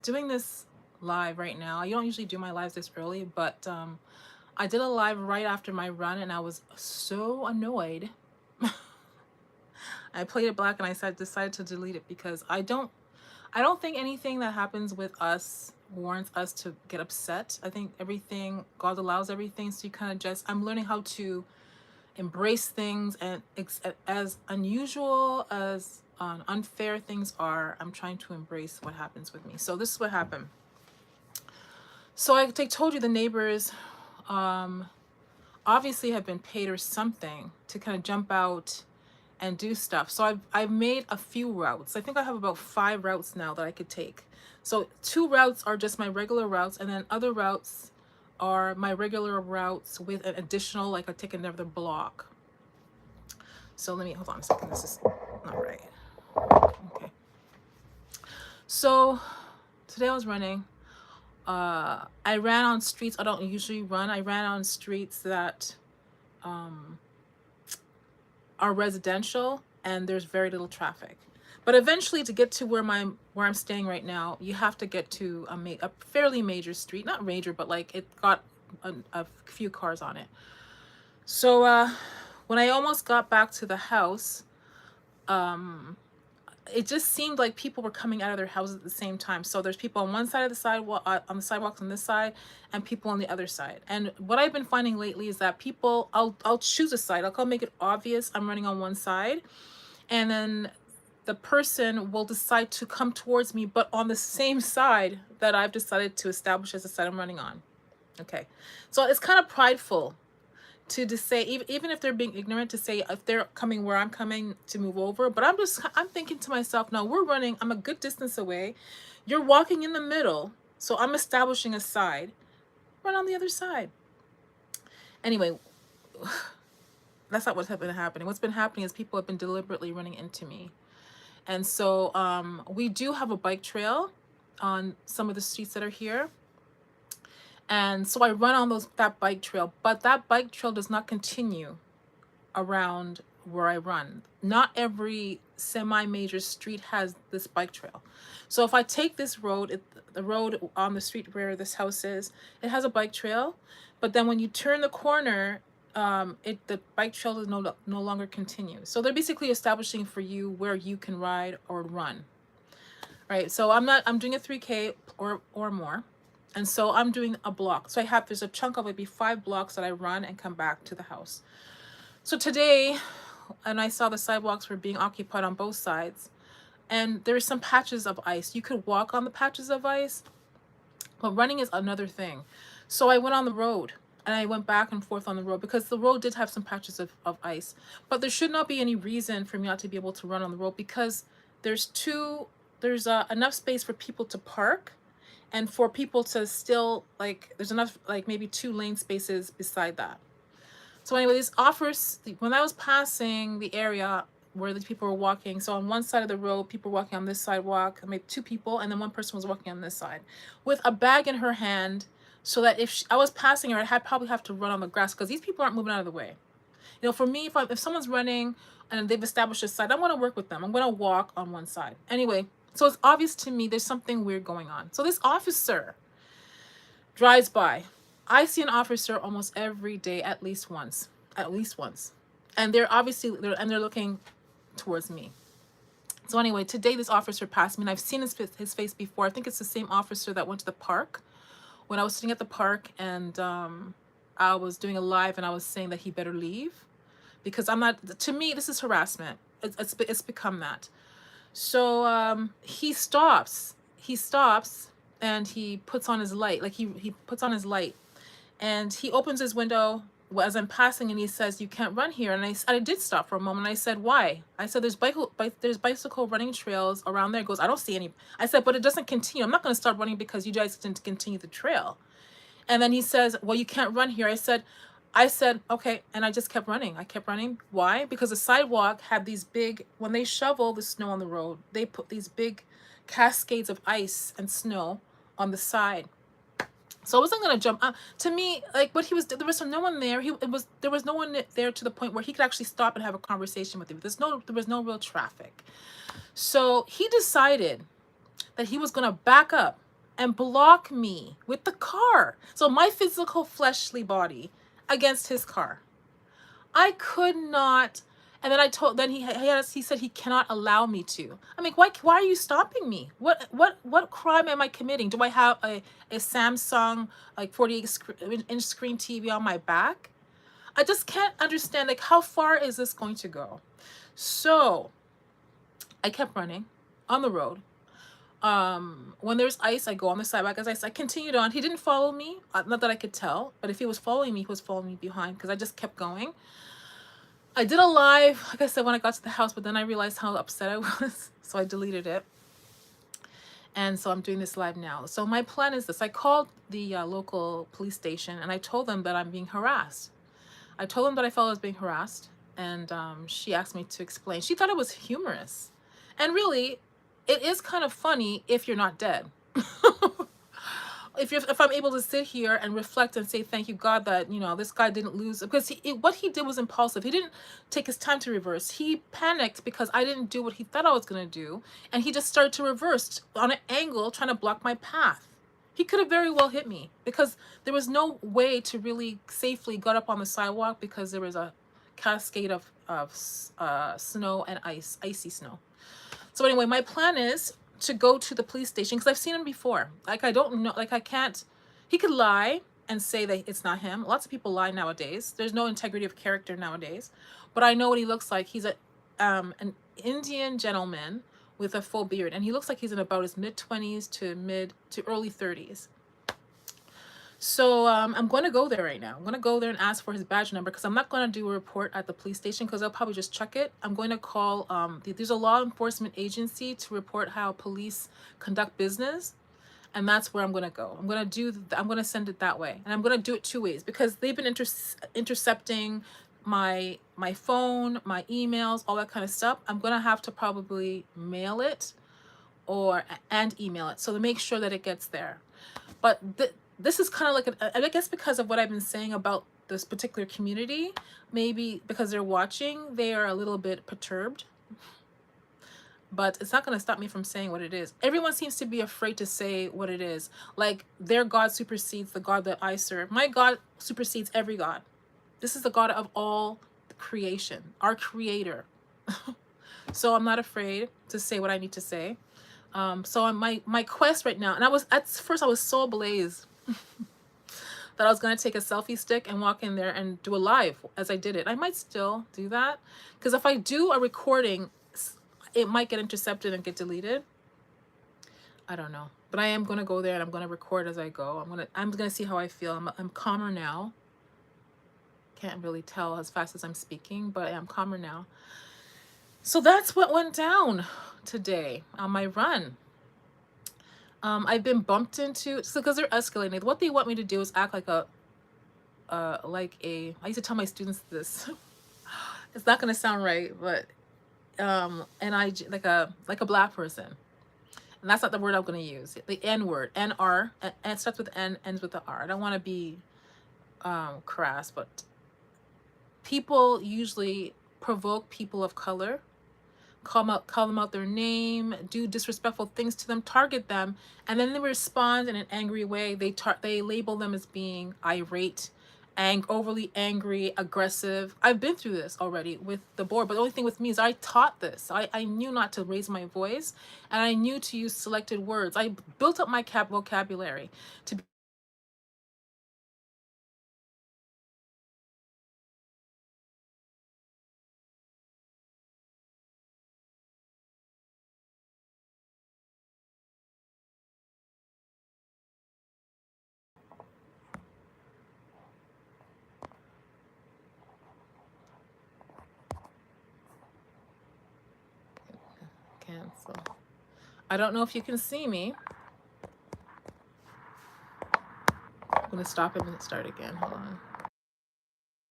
doing this live right now. I don't usually do my lives this early, but I did a live right after my run and I was so annoyed. I played it back and decided to delete it because I don't think anything that happens with us warrants us to get upset. I think everything, God allows everything, so you kind of just, I'm learning how to embrace things, and as unusual as unfair things are, I'm trying to embrace what happens with me. So this is what happened. So I told you the neighbors um, obviously have been paid or something to kind of jump out and do stuff. So I've made a few routes. I think I have about 5 routes now that I could take. So 2 routes are just my regular routes, and then other routes are my regular routes with an additional, like I take another block. So let me, hold on a second. This is not right. Okay. So today I was running. I ran on streets I don't usually run. I ran on streets that are residential and there's very little traffic. But eventually, to get to where I'm staying right now, you have to get to a fairly major street. Not major, but like it got a few cars on it. So when I almost got back to the house, it just seemed like people were coming out of their houses at the same time. So there's people on one side of the sidewalk, on the sidewalks on this side, and people on the other side. And what I've been finding lately is that people, I'll choose a side. I'll make it obvious I'm running on one side, and then the person will decide to come towards me, but on the same side that I've decided to establish as the side I'm running on. Okay, so it's kind of prideful to just say, even if they're being ignorant, to say if they're coming where I'm coming, to move over. But I'm thinking to myself, no, we're running, I'm a good distance away, you're walking in the middle, so I'm establishing a side, run on the other side. Anyway, that's not what's been happening. What's been happening is people have been deliberately running into me. And so we do have a bike trail on some of the streets that are here. And so I run on that bike trail, but that bike trail does not continue around where I run. Not every semi-major street has this bike trail. So if I take this road, the road on the street where this house is, it has a bike trail, but then when you turn the corner, the bike trail does no longer continue. So they're basically establishing for you where you can ride or run. Right. So I'm doing a 3K or more. And so I'm doing a block. So there's a chunk of maybe 5 blocks that I run and come back to the house. So today, and I saw the sidewalks were being occupied on both sides, and there were some patches of ice. You could walk on the patches of ice, but running is another thing. So I went on the road, and I went back and forth on the road because the road did have some patches of ice. But there should not be any reason for me not to be able to run on the road, because there's enough space for people to park, and for people to still, like, there's enough, like maybe 2 lane spaces beside that. So anyway, these offers, when I was passing the area where the people were walking, so on one side of the road, people were walking on this sidewalk, maybe 2 people, and then one person was walking on this side with a bag in her hand, so that if I was passing her, I'd probably have to run on the grass, because these people aren't moving out of the way. You know, for me, if someone's running and they've established a side, I want to work with them. I'm going to walk on one side. Anyway, so it's obvious to me there's something weird going on. So this officer drives by. I see an officer almost every day, at least once. And they're looking towards me. So anyway, today this officer passed me, and I've seen his face before. I think it's the same officer that went to the park when I was sitting at the park, and I was doing a live, and I was saying that he better leave, because to me, this is harassment. It's become that. So he stops, and he puts on his light. Like he puts on his light, and he opens his window as I'm passing, and he says, "You can't run here." And I did stop for a moment. I said, "Why?" I said, there's bicycle running trails around there." He goes, "I don't see any." I said, "But it doesn't continue. I'm not going to start running because you guys didn't continue the trail." And then he says, "Well, you can't run here." I said, "Okay." And I just kept running. I kept running. Why? Because the sidewalk had these big, when they shovel the snow on the road, they put these big cascades of ice and snow on the side. So I wasn't gonna jump. To me, like, what he was, there was no one there. There was no one there to the point where he could actually stop and have a conversation with me. There was no real traffic. So he decided that he was gonna back up and block me with the car. So my physical fleshly body against his car. I could not. And then he said he cannot allow me to. I'm like, why are you stopping me? What crime am I committing? Do I have a Samsung like 48-inch screen TV on my back? I just can't understand, like, how far is this going to go? So I kept running on the road. When there's ice, I go on the sidewalk. As I continued on, he didn't follow me, not that I could tell, but if he was following me, he was following me behind, because I just kept going. I did a live, like I said, when I got to the house, but then I realized how upset I was, so I deleted it. And so I'm doing this live now. So my plan is this. I called the local police station, and I told them that I'm being harassed. I told them that I felt I was being harassed, and she asked me to explain. She thought it was humorous. And really, it is kind of funny if you're not dead. If I'm able to sit here and reflect and say, thank you, God, that, you know, this guy didn't lose, because what he did was impulsive. He didn't take his time to reverse. He panicked because I didn't do what he thought I was going to do. And he just started to reverse on an angle, trying to block my path. He could have very well hit me, because there was no way to really safely get up on the sidewalk, because there was a cascade of snow and icy snow. So anyway, my plan is to go to the police station, because I've seen him before. Like, I don't know, like, I can't, he could lie and say that it's not him. Lots of people lie nowadays. There's no integrity of character nowadays. But I know what he looks like. He's an Indian gentleman with a full beard, and he looks like he's in about his mid-20s to early 30s. So I'm going to go there right now. I'm going to go there and ask for his badge number, because I'm not going to do a report at the police station, because they'll probably just chuck it. I'm going to call, there's a law enforcement agency to report how police conduct business. And that's where I'm going to go. I'm going to send it that way. And I'm going to do it 2 ways, because they've been intercepting my phone, my emails, all that kind of stuff. I'm going to have to probably mail it and email it, so to make sure that it gets there. But this is kind of like, I guess because of what I've been saying about this particular community, maybe because they're watching, they are a little bit perturbed. But it's not going to stop me from saying what it is. Everyone seems to be afraid to say what it is. Like, their God supersedes the God that I serve. My God supersedes every God. This is the God of all creation, our creator. So I'm not afraid to say what I need to say. So on my quest right now, and at first I was so ablaze that I was going to take a selfie stick and walk in there and do a live as I did it. I might still do that, because if I do a recording, it might get intercepted and get deleted. I don't know, but I am going to go there and I'm going to record as I go. I'm going to see how I feel. I'm calmer now. Can't really tell as fast as I'm speaking, but I'm calmer now. So that's what went down today on my run. I've been bumped into, so because they're escalating. What they want me to do is act like I used to tell my students this. It's not gonna sound right, but like a black person, and that's not the word I'm gonna use. The N word, N-R, and starts with N, ends with the R. I don't want to be crass, but people usually provoke people of color. Call them out their name, do disrespectful things to them, target them, and then they respond in an angry way. They label them as being irate, overly angry, aggressive. I've been through this already with the board, but the only thing with me is I taught this. I knew not to raise my voice, and I knew to use selected words. I built up my vocabulary to be cancel. I don't know if you can see me. I'm gonna stop it and start again. Hold on.